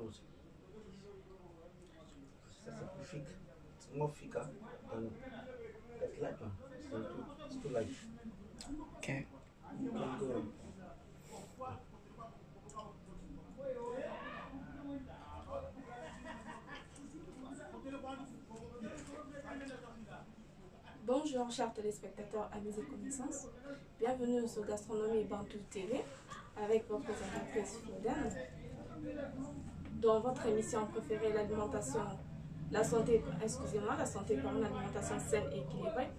aussi. Ça c'est plus fic. C'est more fika than that light one. It's too light. Okay. You can go. Bonjour chers téléspectateurs, amis et connaissances. Bienvenue sur Gastronomie Bantou TV avec votre présentatrice Flodène. Dans votre émission préférée, l'alimentation, la santé par une alimentation saine et équilibrée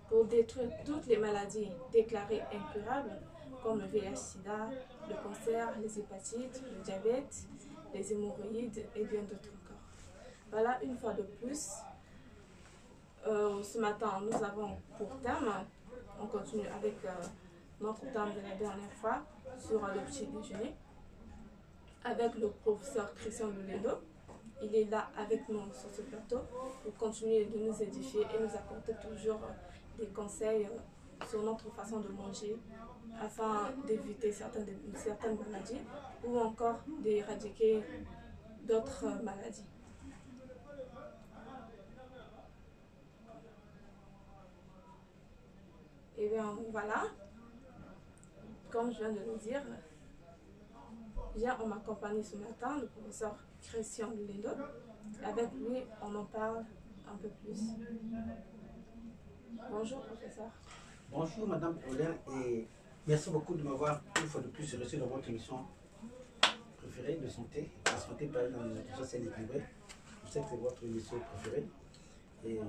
pour détruire toutes les maladies déclarées incurables comme le VIH/SIDA, le cancer, les hépatites, le diabète, les hémorroïdes et bien d'autres encore. Voilà, une fois de plus, ce matin, nous avons pour thème, on continue avec notre thème de la dernière fois sur le petit déjeuner, avec le professeur Christian Lulendo. Il est là avec nous sur ce plateau pour continuer de nous édifier et nous apporter toujours des conseils sur notre façon de manger afin d'éviter certaines maladies ou encore d'éradiquer d'autres maladies. Et bien voilà, comme je viens de le dire, on m'accompagne ce matin, le professeur Christian Lulendo. Avec lui, on en parle un peu plus. Bonjour professeur. Bonjour Madame Flodène et merci beaucoup de m'avoir une fois de plus reçu dans votre émission préférée de santé. La santé par une alimentation saine et équilibrée. Je sais que c'est votre émission préférée. Et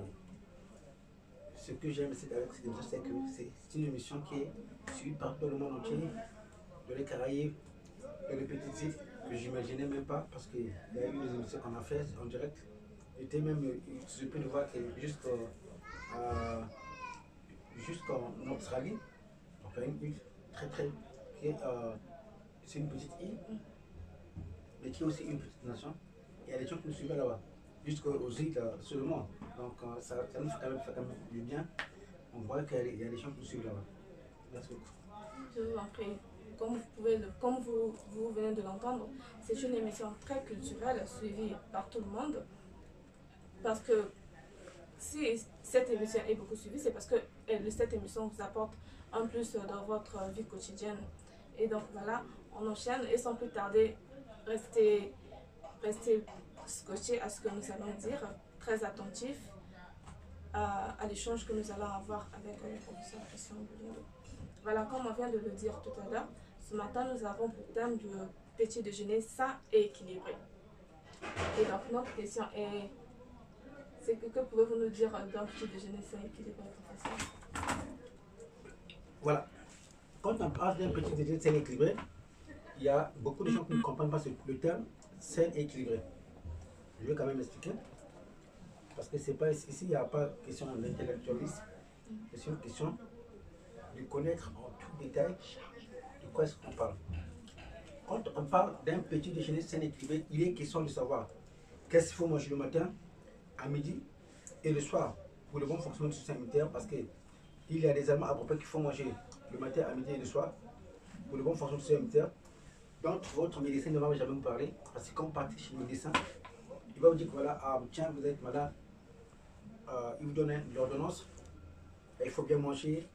ce que j'aime avec cette émission, c'est que c'est une émission qui est suivie par tout le monde entier, de les Caraïbes et les petites îles que j'imaginais même pas parce qu'il y a eu des émissions qu'on a fait en direct. J'étais même surpris de voir que jusqu'en Australie, donc il y a une île c'est une petite île, mais qui est aussi une petite nation. Il y a des gens qui nous suivent là-bas, jusqu'aux îles seulement. Donc ça nous fait quand même du bien. On voit qu'il y a des gens qui nous suivent là-bas. Merci beaucoup. Je vous en prie. Comme vous venez de l'entendre, c'est une émission très culturelle suivie par tout le monde. Parce que si cette émission est beaucoup suivie, c'est parce que cette émission vous apporte un plus dans votre vie quotidienne. Et donc voilà, on enchaîne et sans plus tarder, restez scotchés à ce que nous allons dire, très attentifs à l'échange que nous allons avoir avec le professeur Christian Lulendo. Voilà, comme on vient de le dire tout à l'heure, ce matin nous avons pour thème du petit déjeuner sain et équilibré. Et donc notre question est, que pouvez-vous nous dire d'un petit déjeuner sain et équilibré, professeur? Voilà, quand on parle d'un petit déjeuner sain et équilibré, il y a beaucoup de gens qui ne comprennent pas le terme sain et équilibré. Je vais quand même expliquer. Parce que c'est pas ici, il n'y a pas question d'intellectualisme, c'est une question de connaître en tout détail de quoi est-ce qu'on parle. Quand on parle d'un petit déjeuner sain et équilibré, il est question de savoir qu'est-ce qu'il faut manger le matin, à midi et le soir pour le bon fonctionnement du système immunitaire, parce qu'il y a des aliments appropriés qu'il faut manger le matin, à midi et le soir pour le bon fonctionnement du système immunitaire, dont votre médecin ne va jamais vous parler, parce que quand vous partez chez le médecin, il va vous dire que voilà, tiens, vous êtes malade, il vous donne l'ordonnance, il faut bien manger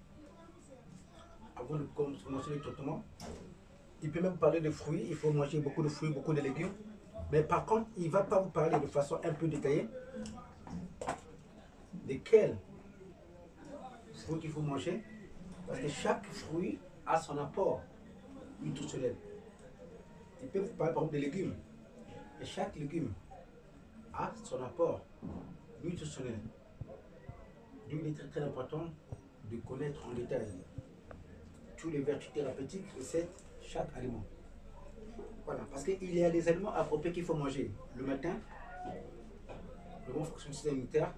avant de commencer le traitement. Il peut même parler de fruits, il faut manger beaucoup de fruits, beaucoup de légumes. Mais par contre, il ne va pas vous parler de façon un peu détaillée de quels fruits qu'il faut manger. Parce que chaque fruit a son apport nutritionnel. Il peut vous parler par exemple des légumes. Et chaque légume a son apport nutritionnel. Donc il est très très important de connaître en détail tous les vertus thérapeutiques de chaque aliment. Voilà, parce qu'il y a des aliments appropriés qu'il faut manger le matin, le bon fonctionnement du système immunitaire.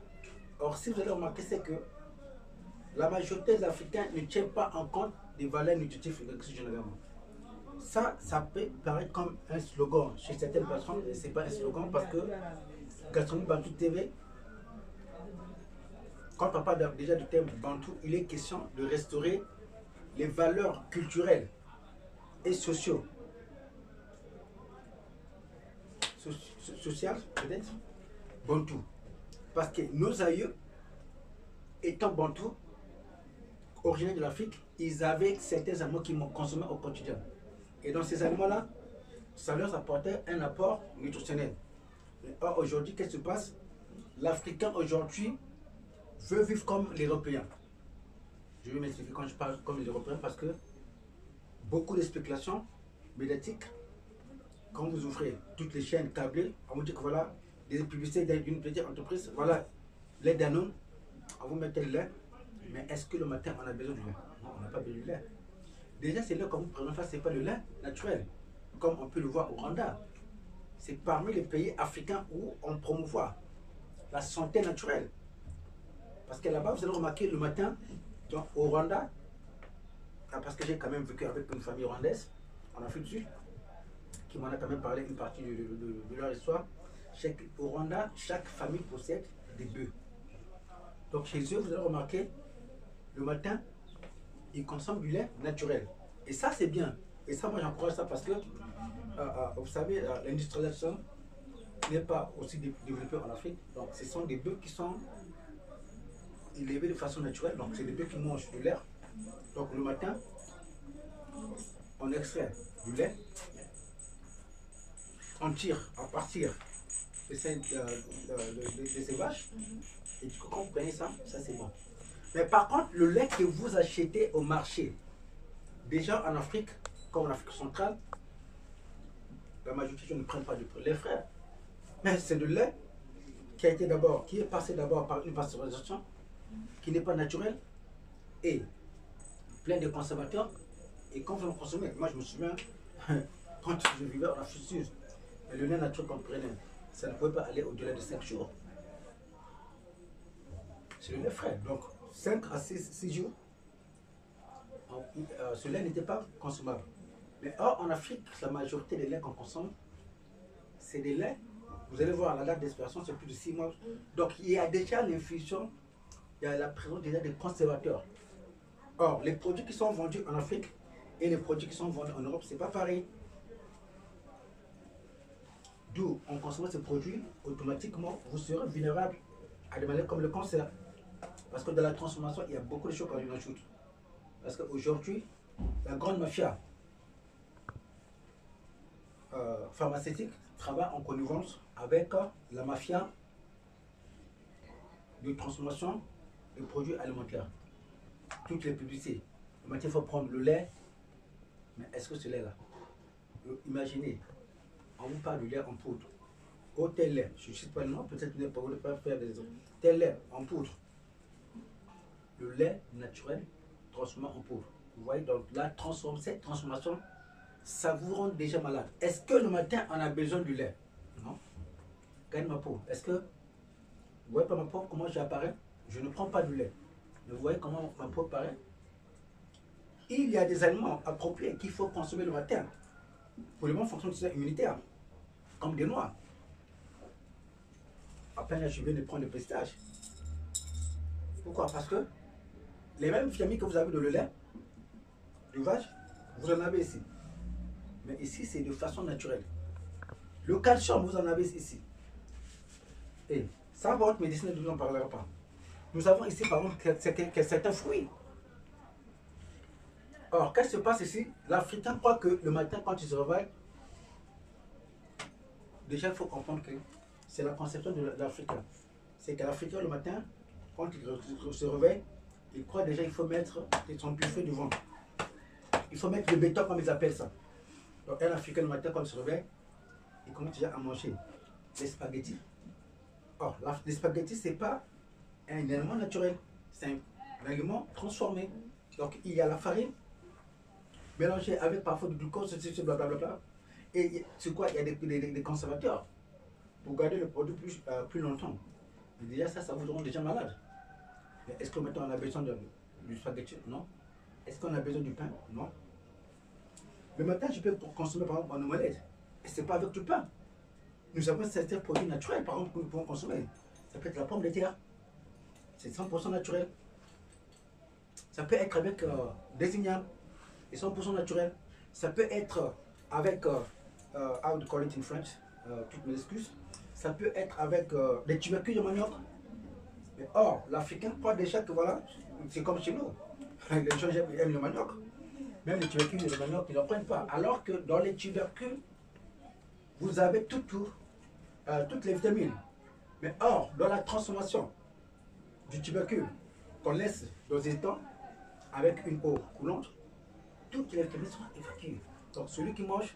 Or, si vous allez remarquer, c'est que la majorité des Africains ne tiennent pas en compte des valeurs nutritives généralement. Ça peut paraître comme un slogan chez certaines personnes, mais ce n'est pas un slogan parce que Gastronomie Bantou TV, quand on parle déjà du thème Bantou, il est question de restaurer les valeurs culturelles et sociaux social, peut-être, bantou. Parce que nos aïeux, étant bantous, originaires de l'Afrique, ils avaient certains aliments qu'ils consommaient au quotidien. Et dans ces aliments-là, ça leur apportait un apport nutritionnel. Or, aujourd'hui, qu'est-ce qui se passe? L'Africain, aujourd'hui, veut vivre comme l'Européen. Je vais m'expliquer quand je parle comme les Européens parce que beaucoup de spéculations médiatiques, quand vous ouvrez toutes les chaînes câblées, on vous dit que voilà, des publicités d'une petite entreprise, voilà, lait Danone, on vous met le lait, mais est-ce que le matin on a besoin du lait? Non, on n'a pas besoin du lait. Déjà, c'est là, comme vous prenez en face, ce n'est pas le lait naturel, comme on peut le voir au Rwanda. C'est parmi les pays africains où on promouvoit la santé naturelle. Parce que là-bas, vous allez remarquer le matin, donc, au Rwanda, parce que j'ai quand même vécu avec une famille rwandaise en Afrique du Sud, qui m'en a quand même parlé une partie de leur histoire. Au Rwanda, chaque famille possède des bœufs. Donc chez eux, vous allez remarquer, le matin, ils consomment du lait naturel. Et ça, c'est bien. Et ça, moi, j'encourage ça parce que, vous savez, l'industrialisation n'est pas aussi développée en Afrique. Donc ce sont des bœufs qui sont élevés de façon naturelle. Donc c'est des bœufs qui mangent du lait. Donc le matin, on extrait du lait, on tire à partir de ces vaches, et du coup, quand vous prenez ça, ça c'est bon. Mais par contre, le lait que vous achetez au marché, déjà en Afrique, comme en Afrique centrale, la majorité ne prennent pas du lait frais. Mais c'est le lait qui est passé d'abord par une pasteurisation, qui n'est pas naturel, et plein de conservateurs. Et quand vous en consommez, moi je me souviens, quand je vivais en Afrique du Sud, le lait naturel qu'on prenait, ça ne pouvait pas aller au-delà de 5 jours. C'est le lait frais. Donc 5 à 6 jours, ce lait n'était pas consommable. Mais or, en Afrique, la majorité des laits qu'on consomme, c'est des laits, vous allez voir, la date d'expiration, c'est plus de 6 mois. Donc il y a déjà l'infusion, il y a la présence déjà des conservateurs. Or, les produits qui sont vendus en Afrique et les produits qui sont vendus en Europe, c'est pas pareil. D'où, en consommant ces produits, automatiquement, vous serez vulnérable à des maladies comme le cancer. Parce que dans la transformation, il y a beaucoup de choses qu'on ajoute. Parce qu'aujourd'hui, la grande mafia pharmaceutique travaille en connivence avec la mafia de transformation de produits alimentaires. Toutes les publicités. Maintenant, il faut prendre le lait. Mais est-ce que ce lait-là, imaginez, on vous parle du lait en poudre. Au tel lait, je ne sais pas le nom, peut-être que vous ne pouvez pas faire des autres. Tel lait en poudre. Le lait naturel transformé en poudre. Vous voyez, donc là, cette transformation, ça vous rend déjà malade. Est-ce que le matin, on a besoin du lait? Non. Regarde ma peau. Est-ce que, vous voyez pas ma peau, comment j'apparais? Je ne prends pas du lait. Mais vous voyez comment ma peau paraît? Il y a des aliments appropriés qu'il faut consommer le matin pour le bon fonctionnement du système immunitaire, comme des noix. À peine je viens de prendre des pistaches. Pourquoi? Parce que les mêmes vitamines que vous avez dans le lait de vache, vous en avez ici. Mais ici, c'est de façon naturelle. Le calcium, vous en avez ici. Et ça, votre médecin ne nous en parlera pas. Nous avons ici, par exemple, certains fruits. Or, qu'est-ce qui se passe ici? L'Africain croit que le matin, quand il se réveille, déjà, il faut comprendre que c'est la conception de l'Africain. C'est que l'Africain, le matin, quand il se réveille, il croit déjà qu'il faut mettre son buffet devant. Il faut mettre le béton, comme ils appellent ça. Donc, un Africain, le matin, quand il se réveille, il commence déjà à manger des spaghettis. Or, les spaghettis, ce n'est pas un aliment naturel. C'est un aliment transformé. Donc, il y a la farine mélangée avec parfois du glucose, blablabla. Et c'est quoi? Il y a des conservateurs pour garder le produit plus longtemps. Mais déjà, ça vous rend déjà malade. Mais est-ce que maintenant on a besoin du spaghetti? Non. Est-ce qu'on a besoin du pain? Non. Le matin, je peux consommer par exemple un omelette. Et ce n'est pas avec du pain. Nous avons certains produits naturels, par exemple, que nous pouvons consommer. Ça peut être la pomme de terre. C'est 100% naturel. Ça peut être avec des ignames. Ils sont 100% naturels. Ça peut être avec, how to call it in French, toutes mes excuses. Ça peut être avec des tubercules de manioc. Mais or, l'Africain croit déjà que voilà, c'est comme chez nous. Les gens aiment le manioc. Même les tubercules de manioc, ils n'en prennent pas. Alors que dans les tubercules, vous avez toutes les vitamines. Mais or, dans la transformation du tubercule qu'on laisse dans des temps avec une eau coulante, toutes les vitamines sont évacuées. Donc celui qui mange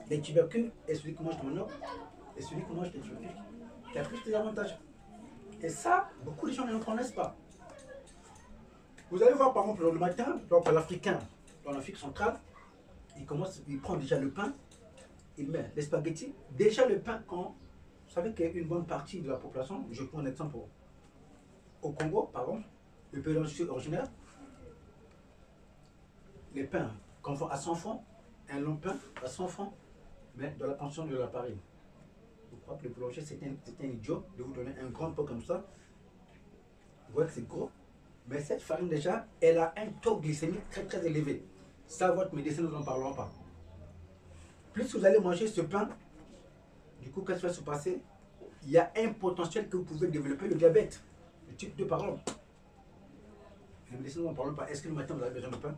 des tubercules et celui qui mange du manioc et celui qui mange des tubercules qui a plus d'avantages. Et ça, beaucoup de gens ne le connaissent pas. Vous allez voir par exemple le matin, donc l'Africain, dans l'Afrique centrale, il prend déjà le pain, il met les spaghettis. Déjà le pain, quand vous savez qu'il y a une bonne partie de la population, je prends un exemple au Congo, par exemple, le pays originaire, les pains qu'on vend à 100 francs, un long pain à 100 francs, mais dans la pension de l'appareil. Je crois que le boulanger, c'est un idiot de vous donner un grand pot comme ça. Vous voyez que c'est gros. Mais cette farine déjà, elle a un taux glycémique très très élevé. Ça, votre médecin, nous n'en parlerons pas. Plus vous allez manger ce pain, du coup, qu'est-ce qui va se passer? Il y a un potentiel que vous pouvez développer, le diabète, le type 2 par exemple. Les médecins, nous n'en parlons pas. Est-ce que le matin, vous avez besoin de pain?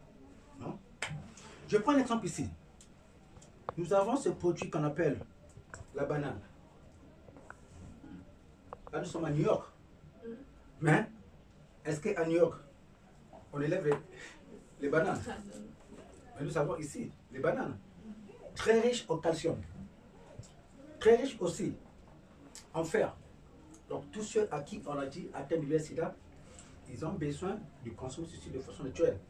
Non. Je prends un exemple ici. Nous avons ce produit qu'on appelle la banane. Là, nous sommes à New York. Mais, est-ce qu'à New York, on élève les bananes? Mais nous savons ici, les bananes, très riches en calcium, très riches aussi en fer. Donc, tous ceux à qui on a dit atteints du sida, ils ont besoin de consommer ceci de façon naturelle.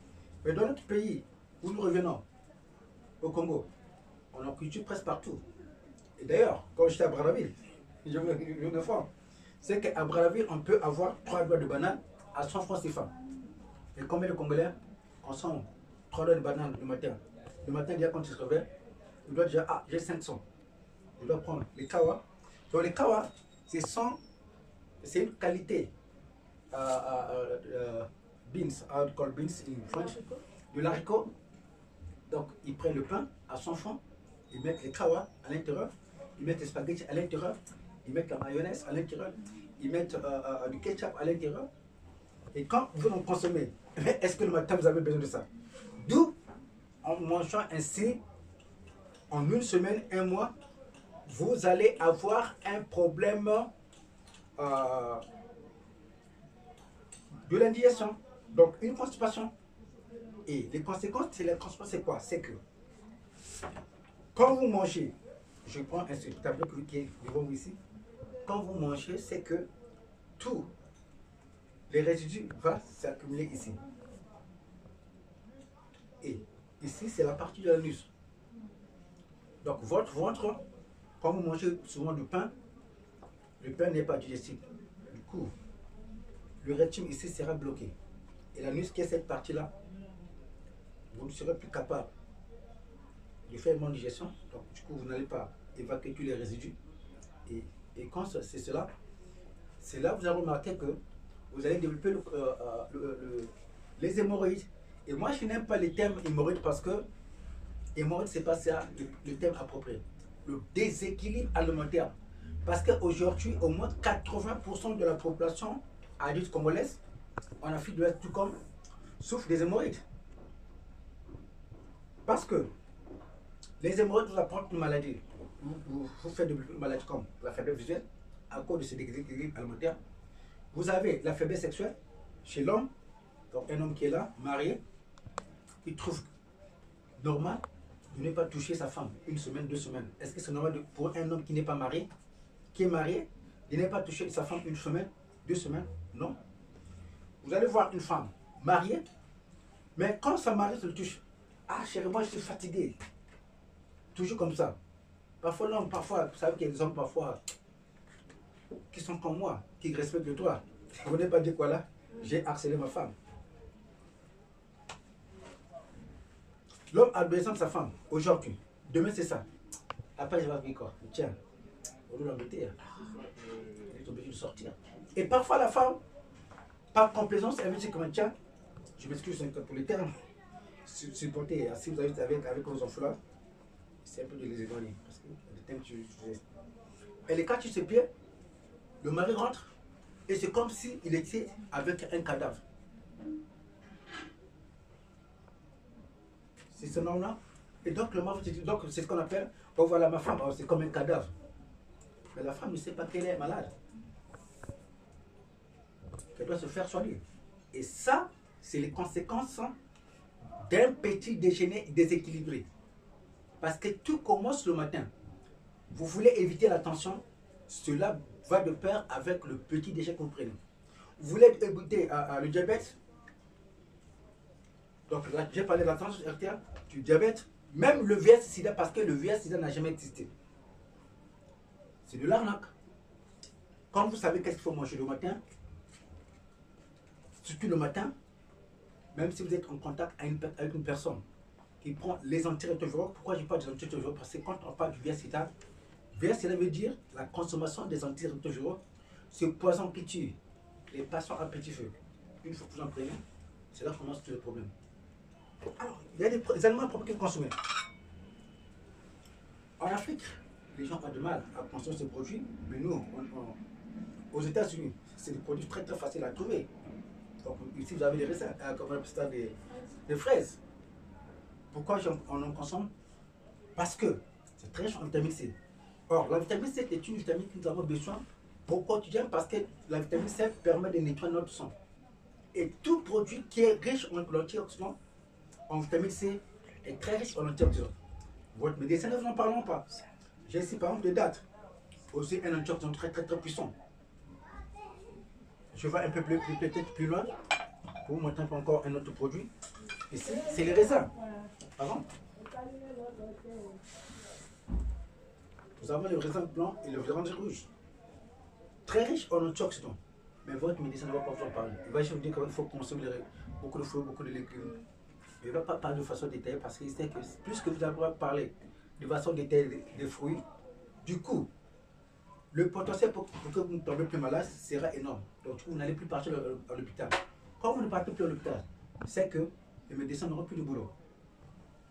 Mais dans notre pays, où nous revenons, au Congo, on en culture presque partout. Et d'ailleurs, quand j'étais à Brazzaville, je me forme. C'est qu'à Brazzaville, on peut avoir 3 doigts de banane à 100 francs CFA. Et combien de Congolais consomment 3 doigts de banane le matin? Le matin, déjà quand il se réveille, il doit dire, ah, j'ai 500. Il doit prendre les kawa. Donc les kawa, c'est une qualité beans, called beans in French, de l'haricot. Donc ils prennent le pain à 100 francs, ils mettent les kawa à l'intérieur, ils mettent les spaghettis à l'intérieur, ils mettent la mayonnaise à l'intérieur, ils mettent du ketchup à l'intérieur. Et quand vous en consommez, est-ce que le matin vous avez besoin de ça? D'où, en mangeant ainsi, en une semaine, un mois, vous allez avoir un problème de l'indigestion, donc une constipation. Et les conséquences, c'est quoi? C'est que quand vous mangez, je prends un tableau qui est devant vous ici, quand vous mangez, c'est que tous les résidus vont s'accumuler ici. Et ici, c'est la partie de l'anus. Donc votre ventre, quand vous mangez souvent du pain, le pain n'est pas digestible. Du coup, le rectum ici sera bloqué. Et l'anus, qui est cette partie-là, vous ne serez plus capable de faire une bonne digestion. Donc du coup, vous n'allez pas évacuer tous les résidus. Et quand c'est cela, c'est là que vous allez remarquer que vous allez développer les hémorroïdes. Et moi, je n'aime pas les termes hémorroïdes parce que hémorroïdes, c'est pas ça le terme approprié. Le déséquilibre alimentaire. Parce qu'aujourd'hui, au moins 80% de la population adulte congolaise, en Afrique de l'Ouest, tout comme, souffre des hémorroïdes. Parce que les hémorroïdes vous apportent une maladie. Vous faites des maladies comme la faiblesse visuelle, à cause de ce déséquilibre alimentaire. Vous avez la faiblesse sexuelle chez l'homme, donc un homme qui est là, marié, il trouve normal de ne pas toucher sa femme une semaine, 2 semaines. Est-ce que c'est normal pour un homme qui n'est pas marié, qui est marié, de ne pas toucher sa femme une semaine, 2 semaines? Non. Vous allez voir une femme mariée, mais quand sa mari se le touche, ah chérie, moi je suis fatigué. Toujours comme ça. Parfois l'homme, parfois, vous savez qu'il y a des hommes parfois qui sont comme moi, qui respectent le droit. Vous n'avez pas dit quoi là? J'ai harcelé ma femme. L'homme a besoin de sa femme aujourd'hui. Demain c'est ça. Après je vais dire quoi? Tiens, on doit l'embêter. Il est obligé de sortir. Et parfois la femme, par complaisance, elle me dit comme tiens, je m'excuse pour les termes, supporter, si vous avez avec vos enfants là, c'est un peu de les éloigner. Parce que le thème, et les cas, tu sais bien, le mari rentre et c'est comme s'il était avec un cadavre. C'est ce nom-là. Et donc, le mari, donc c'est ce qu'on appelle, oh voilà ma femme, oh, c'est comme un cadavre. Mais la femme ne sait pas qu'elle est malade. Qu'elle doit se faire soigner. Et ça, c'est les conséquences d'un petit déjeuner déséquilibré. Parce que tout commence le matin. Vous voulez éviter la tension, cela va de pair avec le petit déjeuner que vous prenez. Vous voulez éviter le diabète. Donc là, j'ai parlé de la tension artérielle, du diabète, même le VIH-Sida, parce que le VIH-Sida n'a jamais existé. C'est de l'arnaque. Quand vous savez qu'est-ce qu'il faut manger le matin, surtout le matin, même si vous êtes en contact avec une personne qui prend les antirétroviraux, pourquoi je parle des antirétroviraux? Parce que quand on parle du VIH-Sida, VIH-Sida veut dire la consommation des antirétroviraux, ce poison qui tue les patients à petit feu. Une fois que vous en prenez, c'est là que commence tous les problèmes. Alors, il y a des aliments propres que vous consommez. En Afrique, les gens ont du mal à consommer ces produits, mais nous, aux États-Unis, c'est des produits très très faciles à trouver. Donc, ici, vous avez des raisins, comme on appelle ça, des fraises. Pourquoi on en consomme? Parce que c'est très riche en vitamine C. Or, la vitamine C est une vitamine que nous avons besoin au quotidien parce que la vitamine C permet de nettoyer notre sang. Et tout produit qui est riche en antioxydants, en vitamine C, est très riche en antioxydants. Votre médecin, nous n'en parlons pas. J'ai ici par exemple des dattes. Aussi un antioxydant très très très puissant. Je vais un peu peut-être plus loin pour vous montrer encore un autre produit. Ici, c'est les raisins. Pardon. Nous avons le raisin blanc et le raisin rouge. Très riche en antioxydants. Mais votre médecin ne va pas vous en parler. Il va juste vous dire qu'il faut consommer beaucoup de fruits, beaucoup de légumes. Il ne va pas parler de façon détaillée parce qu'il sait que plus que vous allez parler de façon détaillée des fruits, du coup, le potentiel pour que vous ne tombez plus malade sera énorme. Donc vous n'allez plus partir à l'hôpital. Quand vous ne partez plus à l'hôpital, c'est que les médecins n'auront plus de boulot.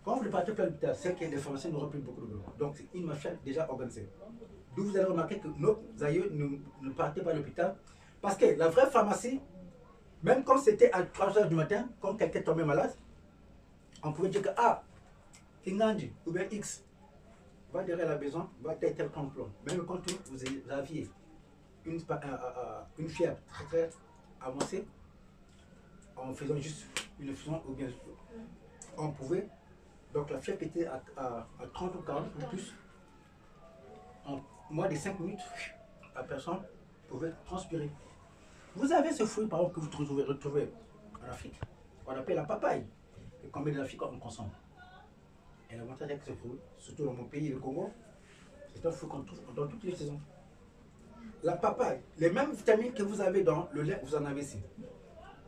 Quand vous ne partez plus à l'hôpital, c'est que les pharmaciens n'auront plus beaucoup de boulot. Donc c'est une machine déjà organisée. D'où vous allez remarquer que nos aïeux ne partaient pas à l'hôpital. Parce que la vraie pharmacie, même quand c'était à 3 h du matin, quand quelqu'un tombait malade, on pouvait dire que Kingandi ou bien X va derrière la maison, va tel complot. Même quand vous aviez une fièvre très très avancée, en faisant juste une infusion ou bien on pouvait, donc la fièvre était à 30 ou 40 ou plus, en moins de 5 minutes, la personne pouvait transpirer. Vous avez ce fruit par exemple que vous retrouvez en Afrique, on appelle la papaye. Et combien d'Africains on consomme? Et l'avantage avec ce fruit, surtout dans mon pays, le Congo, c'est un fruit qu'on trouve dans toutes les saisons. La papaye, les mêmes vitamines que vous avez dans le lait, vous en avez ici.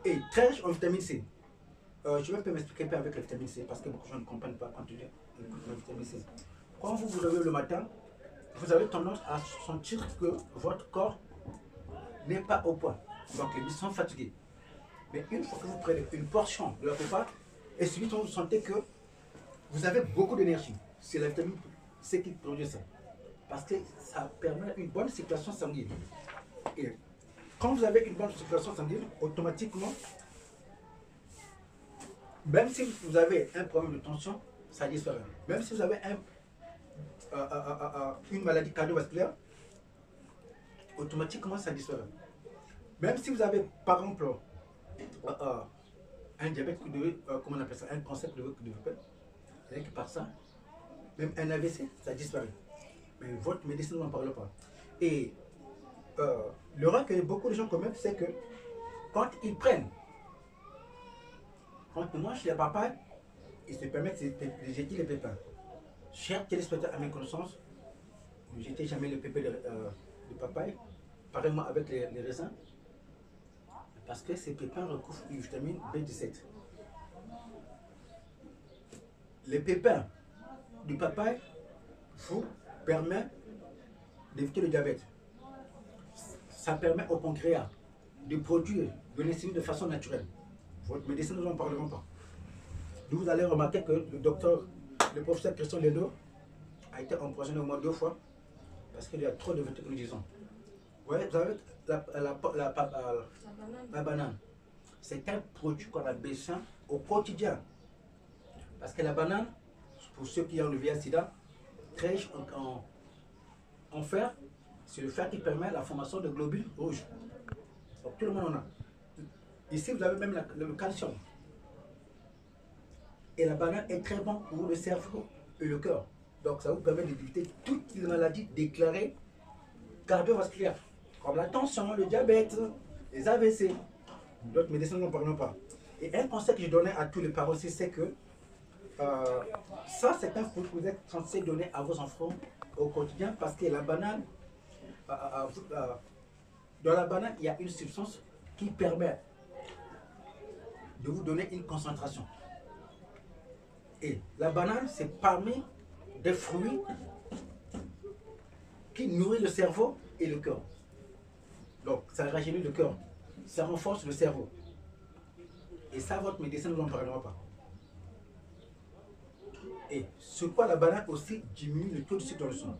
Et très riche en vitamine C. Je vais un peu m'expliquer un peu avec la vitamine C parce que beaucoup de gens ne comprennent pas quand tu dis la vitamine C. Quand vous vous levez le matin, vous avez tendance à sentir que votre corps n'est pas au point. Donc les muscles sont fatigués. Mais une fois que vous prenez une portion de la papaye, et subitement vous sentez que vous avez beaucoup d'énergie. C'est la vitamine C qui produit ça. Parce que ça permet une bonne circulation sanguine. Et quand vous avez une bonne circulation sanguine, automatiquement, même si vous avez un problème de tension, ça disparaît. Même si vous avez une maladie cardiovasculaire, automatiquement ça disparaît. Même si vous avez, par exemple, un diabète que vous devez, comment on appelle ça, un cancer que vous devez faire, rien que par ça, même un AVC, ça disparaît. Mais votre médecin n'en parle pas. Et l'erreur que beaucoup de gens commettent, c'est que quand ils prennent, quand ils mangent les papayes, ils se permettent de jeter les pépins. Chers téléspectateurs, à mes connaissances, ne jetez jamais les pépins de papaye, pareillement avec les raisins, parce que ces pépins recouvrent une vitamine B17. Les pépins du papaye vous permet d'éviter le diabète. Ça permet au pancréas de produire de l'insuline de façon naturelle. Votre médecin ne nous en parleront pas. D'où vous allez remarquer que le professeur Christian Ledo a été empoisonné au moins 2 fois parce qu'il y a trop de vétérinaires. Vous voyez, vous avez la banane. C'est un produit qu'on a besoin au quotidien. Parce que la banane, pour ceux qui ont le VIH-Sida, très riche en fer, c'est le fer qui permet la formation de globules rouges. Donc tout le monde en a. Ici, vous avez même le calcium. Et la banane est très bon pour le cerveau et le cœur. Donc ça vous permet d'éviter toutes les maladies déclarées cardiovasculaires, comme la tension, le diabète, les AVC. D'autres médecins n'en parlons pas. Et un conseil que je donnais à tous les parents aussi, c'est que ça, c'est un fruit que vous êtes censé donner à vos enfants au quotidien parce que la banane, dans la banane, il y a une substance qui permet de vous donner une concentration. Et la banane, c'est parmi des fruits qui nourrissent le cerveau et le cœur. Donc, ça rajeunit le cœur, ça renforce le cerveau. Et ça, votre médecin ne vous en parlera pas. Et sur quoi la banane aussi diminue le taux de sucre dans le sang.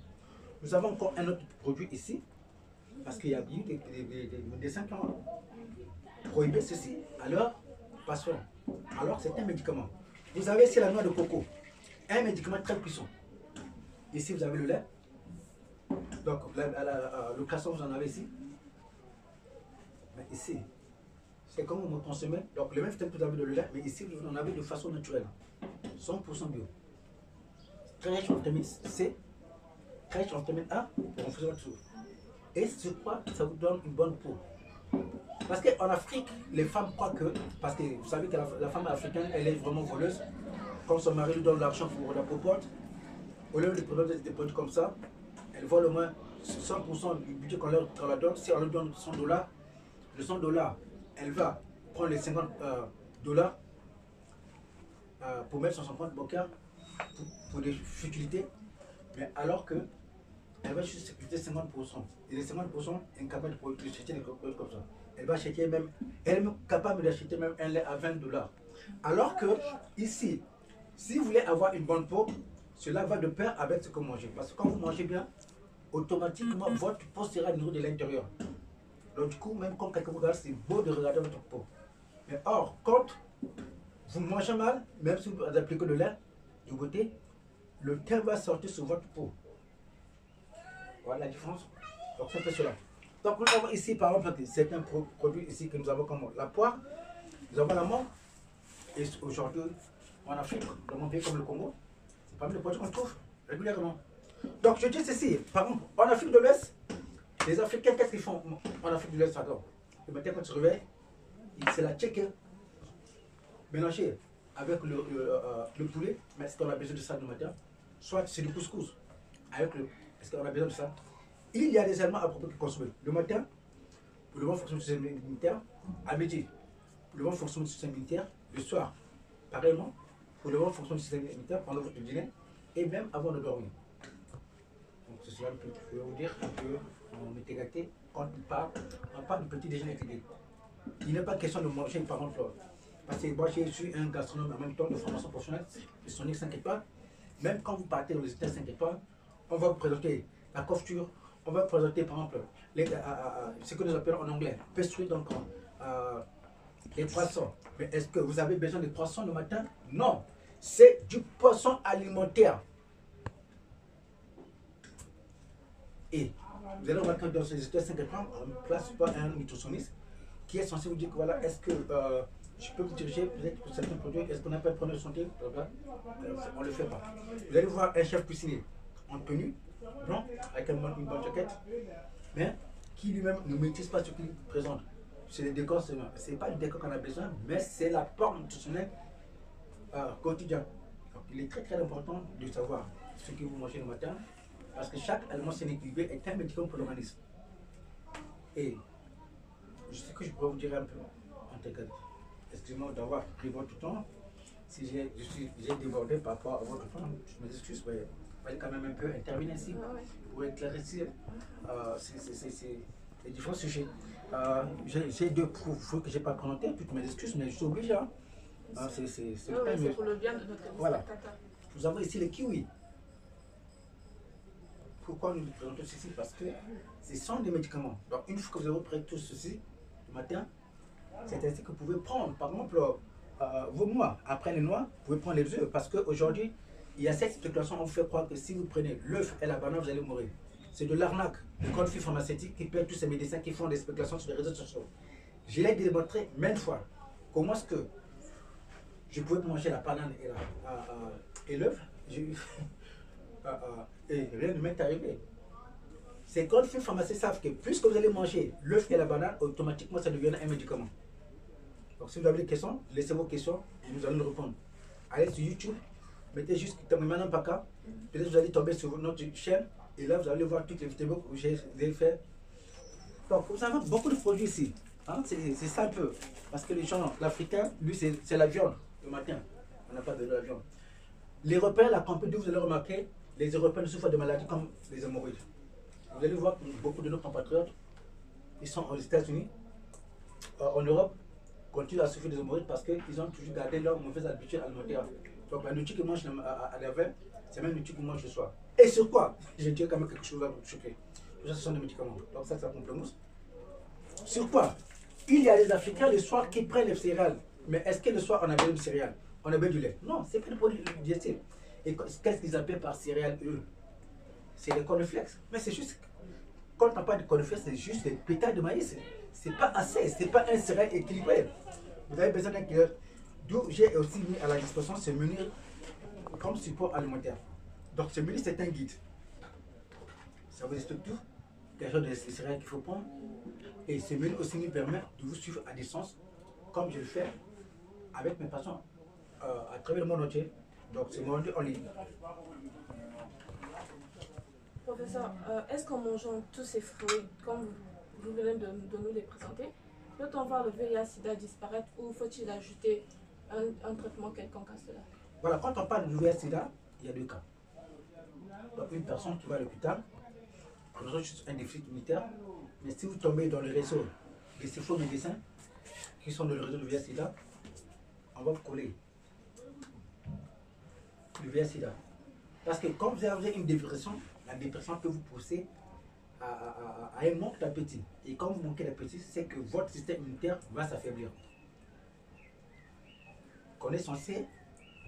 Nous avons encore un autre produit ici, parce qu'il y a eu des médecins qui ont prohibé ceci à leur patient. Alors, c'est un médicament. Vous avez ici la noix de coco, un médicament très puissant. Ici, vous avez le lait. Donc, le casson, vous en avez ici. Mais ici, c'est comme vous consommez. Donc, le même système que vous avez de le lait, mais ici, vous en avez de façon naturelle. 100% bio. Très riche en vitamine C, très riche en vitamine A, pour renforcer votre souffle. Et sur quoi ça vous donne une bonne peau. Parce qu'en Afrique, les femmes croient que, parce que vous savez que la femme africaine, elle est vraiment voleuse. Quand son mari lui donne l'argent pour la popote, au lieu de produire des produits comme ça, elle vole au moins 100% du budget qu'on leur donne. Si on leur donne $100, le $100, elle va prendre les $50 pour mettre sur son compte bancaire pour des futilités, mais alors que elle va juste sécuriser 50%. Et les 50% incapable de acheter des produits comme ça. Elle va acheter même, elle est même capable d'acheter même un lait à $20. Alors que ici, si vous voulez avoir une bonne peau, cela va de pair avec ce que vous mangez. Parce que quand vous mangez bien, automatiquement votre peau sera nourrie de l'intérieur. Donc du coup, même quand quelqu'un vous regarde, c'est beau de regarder votre peau. Mais or, quand vous mangez mal, même si vous appliquez de lait de beauté, le teint va sortir sur votre peau. Voilà la différence. Donc c'est un peu cela. Donc nous avons ici par exemple certains produits ici que nous avons comme la poire, nous avons la menthe, et aujourd'hui en Afrique, dans mon pays comme le Congo, c'est parmi les produits qu'on trouve régulièrement. Donc je dis ceci, par exemple en Afrique de l'Ouest, les Africains, qu'est-ce qu'ils font en Afrique de l'Ouest? Le matin quand tu te réveilles, c'est la tchèque mélangée avec le poulet, mais est-ce qu'on a besoin de ça le matin? Soit c'est du couscous avec le... Est-ce qu'on a besoin de ça? Il y a des aliments à propos qui consomment le matin, pour le bon fonctionnement du système immunitaire, à midi, pour le bon fonctionnement du système immunitaire, le soir, pareillement, pour le bon fonctionnement du système immunitaire pendant votre dîner, et même avant de dormir. Donc c'est cela que je peux vous dire qu'on est gâté quand on parle de petit déjeuner équilibré. Il n'est pas question de manger par exemple, parce que moi je suis un gastronome en même temps de formation professionnelle, de Sonic 5 étoiles. Même quand vous partez dans les hôtels 5 étoiles, on va vous présenter la couverture, on va vous présenter par exemple ce que nous appelons en anglais pastry, donc les poissons. Mais est-ce que vous avez besoin de poissons le matin? Non, c'est du poisson alimentaire. Et vous allez remarquer dans ces hôtels 5 étoiles, on place pas un nutritionniste qui est censé vous dire que voilà, est-ce que je peux vous diriger peut-être pour certains produits, est-ce qu'on appelle prendre santé? On ne le fait pas. Vous allez voir un chef cuisinier en tenue, blanc, avec une bonne jaquette, mais qui lui-même ne maîtrise pas ce qu'il présente. C'est le décor, ce n'est pas le décor qu'on a besoin, mais c'est l'apport nutritionnel quotidien. Donc, il est très très important de savoir ce que vous mangez le matin, parce que chaque aliment sain équilibré est un médicament pour l'organisme. Et je sais que je pourrais vous dire un peu en tout cas. Excusez-moi d'avoir pris votre temps. Si j'ai débordé par rapport à votre temps, je m'excuse, mais il fallait quand même un peu intervenir ici pour éclaircir les différents sujets. J'ai deux fruits que je n'ai pas présentés, toutes mes excuses, mais je suis obligé. Hein. C'est pour le bien de notre voilà. spectateur. Nous avons ici le kiwi. pourquoi nous présentons ceci? Parce que ce sont des médicaments. Donc, une fois que vous avez pris tout ceci le matin, c'est ainsi que vous pouvez prendre, par exemple, vos noix. Après les noix, vous pouvez prendre les œufs. Parce qu'aujourd'hui, il y a cette spéculation, on vous fait croire que si vous prenez l'œuf et la banane, vous allez mourir. C'est de l'arnaque. Les grandes firmes pharmaceutiques qui payent tous ces médecins qui font des spéculations sur les réseaux sociaux. Je l'ai démontré maintes fois. Comment est-ce que je pouvais manger la banane et l'œuf et rien ne m'est arrivé. Ces grandes firmes pharmaceutiques savent que puisque vous allez manger l'œuf et la banane, automatiquement ça devient un médicament. Donc si vous avez des questions, laissez vos questions et nous allons nous répondre. Allez sur YouTube, mettez juste Madame Paka, peut-être vous allez tomber sur notre chaîne et là vous allez voir toutes les vidéos que j'ai fait. Donc vous avez beaucoup de produits ici. Hein? C'est simple. Parce que les gens, l'Africain, lui c'est la viande le matin. On n'a pas de la viande. Les Européens, la Pompidou, vous allez remarquer, les Européens souffrent de maladies comme les hémorroïdes. Vous allez voir que beaucoup de nos compatriotes, ils sont aux États-Unis, en Europe, continuent à souffrir des hémorroïdes parce qu'ils ont toujours gardé leur mauvaise habitude alimentaire. Donc la nourriture qu'ils mangent à la veille, c'est même la nourriture qu'ils mangent le soir. Et sur quoi? Je dirais quand même quelque chose à vous choquer. Tout ça, ce sont des médicaments. Donc ça complémence. Sur quoi? Il y a les Africains le soir qui prennent les céréales. Mais est-ce que le soir on a besoin de céréales? On a besoin du lait? Non, c'est pas des produits diététiques. Et qu'est-ce qu'ils appellent par céréales, eux? C'est des cornflakes. Mais c'est juste, quand on parle de cornflakes, c'est juste des pétales de maïs. C'est pas assez, c'est pas un céréal équilibré. Vous avez besoin d'un cœur. D'où j'ai aussi mis à la disposition ce menu comme support alimentaire. Donc ce menu, c'est un guide. Ça vous explique tout. Quels sont les céréales qu'il faut prendre. Et ce menu aussi nous permet de vous suivre à distance, comme je le fais avec mes patients à travers le monde entier. Donc c'est mon en ligne. Professeur, est-ce qu'en mangeant tous ces fruits, comme vous venez de nous les présenter, peut-on voir le VIH-Sida disparaître ou faut-il ajouter un traitement quelconque à cela? Voilà, quand on parle de VIH-Sida, il y a deux cas. Donc une personne qui va à l'hôpital, on a juste un déficit immunitaire, mais si vous tombez dans le réseau de ces faux médecins qui sont dans le réseau de VIH-Sida, on va vous coller le VIH-Sida. Parce que quand vous avez une dépression, la dépression peut vous pousser à un manque d'appétit. Et quand vous manquez d'appétit, c'est que votre système immunitaire va s'affaiblir. Qu'on est censé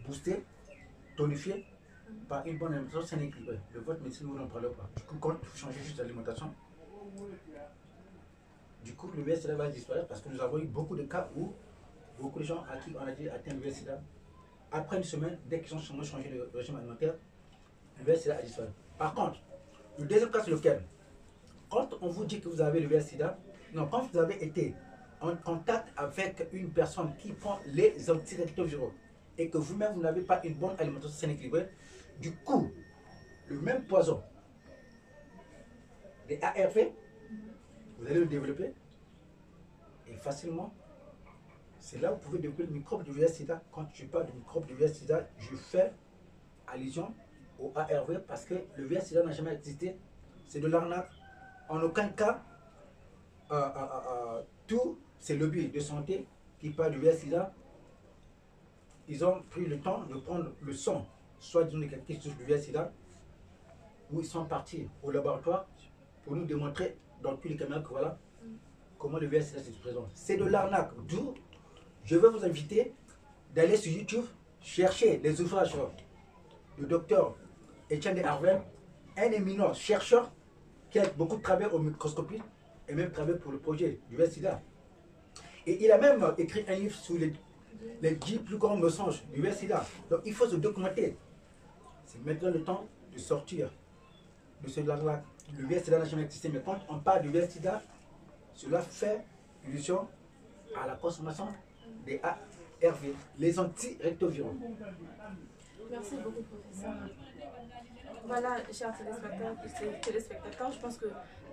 booster, tonifier par une bonne alimentation saine et équilibrée. Le votre médecine, vous n'en parlez pas. Du coup, quand vous changez juste d'alimentation, du coup, le VIH-Sida va disparaître parce que nous avons eu beaucoup de cas où beaucoup de gens à qui on a dit atteindre le VIH-Sida, après une semaine, dès qu'ils ont changé de régime alimentaire, le VIH-Sida a disparu. Par contre, le deuxième cas, c'est lequel? Quand on vous dit que vous avez le VIH-Sida, non, quand vous avez été en contact avec une personne qui prend les antirétroviraux et que vous-même, vous n'avez pas une bonne alimentation saine et équilibrée, du coup, le même poison, les ARV, vous allez le développer et facilement, c'est là où vous pouvez développer le microbe du VIH-Sida. Quand je parle du microbe du VIH-Sida, je fais allusion au ARV parce que le VIH-Sida n'a jamais existé. C'est de l'arnaque. En aucun cas, tous ces lobbies de santé qui parlent du VIH-Sida, ils ont pris le temps de prendre le sang, soit disons de quelqu'un qui souffre du VIH-Sida, où ils sont partis au laboratoire pour nous démontrer dans tous les caméras que voilà comment le VIH-Sida se présente. C'est de l'arnaque. D'où je vais vous inviter d'aller sur YouTube, chercher les ouvrages du docteur Etienne de Harvey, un éminent chercheur qui a beaucoup travaillé au microscopie et même travaillé pour le projet du VIH-Sida. Et il a même écrit un livre sur les 10 plus grands mensonges du VIH-Sida. Donc il faut se documenter. C'est maintenant le temps de sortir de ce là. Le VIH-Sida n'a jamais existé, mais quand on parle du VIH-Sida, cela fait allusion à la consommation des ARV, les antirétroviraux. Merci beaucoup, professeur. Voilà, chers téléspectateurs, je pense que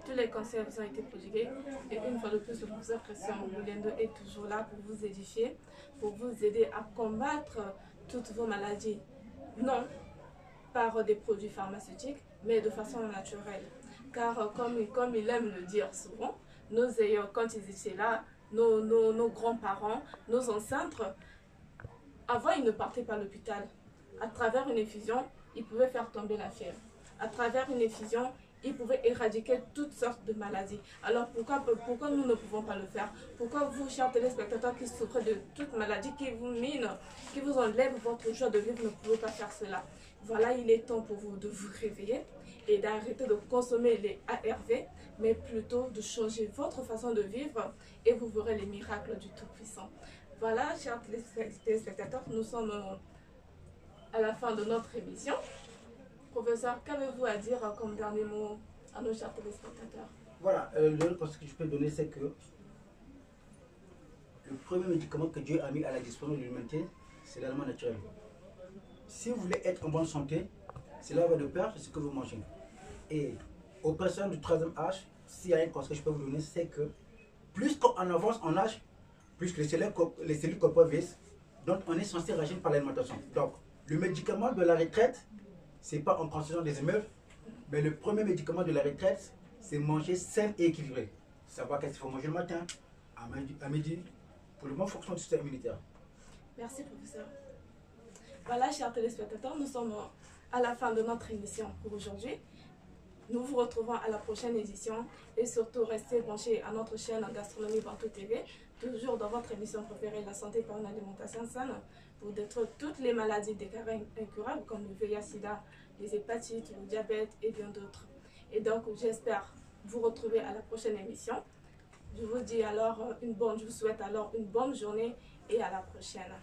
tous les conseils vous ont été prodigués. Et une fois de plus, le professeur Christian Moulendo est toujours là pour vous édifier, pour vous aider à combattre toutes vos maladies. Non par des produits pharmaceutiques, mais de façon naturelle. Car comme il aime le dire souvent, nos aïeux, quand ils étaient là, nos grands-parents, nos ancêtres, avant ils ne partaient pas à l'hôpital. À travers une infusion, ils pouvaient faire tomber la fièvre. à travers une infusion, il pouvait éradiquer toutes sortes de maladies. Alors pourquoi nous ne pouvons pas le faire? Pourquoi vous, chers téléspectateurs qui souffrez de toute maladie, qui vous mine, qui vous enlève votre joie de vivre, ne pouvez pas faire cela? Voilà, il est temps pour vous de vous réveiller et d'arrêter de consommer les ARV, mais plutôt de changer votre façon de vivre et vous verrez les miracles du Tout-Puissant. Voilà, chers téléspectateurs, nous sommes à la fin de notre émission. Professeur, qu'avez-vous à dire comme dernier mot à nos chers téléspectateurs? Voilà, le dernier conseil que je peux donner, c'est que le premier médicament que Dieu a mis à la disposition de l'humanité, c'est l'aliment naturel. Si vous voulez être en bonne santé, cela va de pair de ce que vous mangez. Et aux personnes du troisième âge, s'il y a un conseil que je peux vous donner, c'est que plus qu'on avance en âge, plus que les cellules corporelles vieillissent, donc on est censé réagir par l'alimentation. Donc, le médicament de la retraite, ce n'est pas en construisant des immeubles, mais le premier médicament de la retraite, c'est manger sain et équilibré. Savoir qu'est-ce qu'il faut manger le matin, à midi, pour le bon fonctionnement du système immunitaire. Merci, professeur. Voilà, chers téléspectateurs, nous sommes à la fin de notre émission pour aujourd'hui. Nous vous retrouvons à la prochaine édition et surtout restez branchés à notre chaîne Gastronomie Bantou TV, toujours dans votre émission préférée, la santé par une alimentation saine, pour détruire toutes les maladies déclarées incurables comme le VIH/SIDA, les hépatites, le diabète et bien d'autres. Et donc, j'espère vous retrouver à la prochaine émission. Je vous souhaite alors une bonne journée et à la prochaine.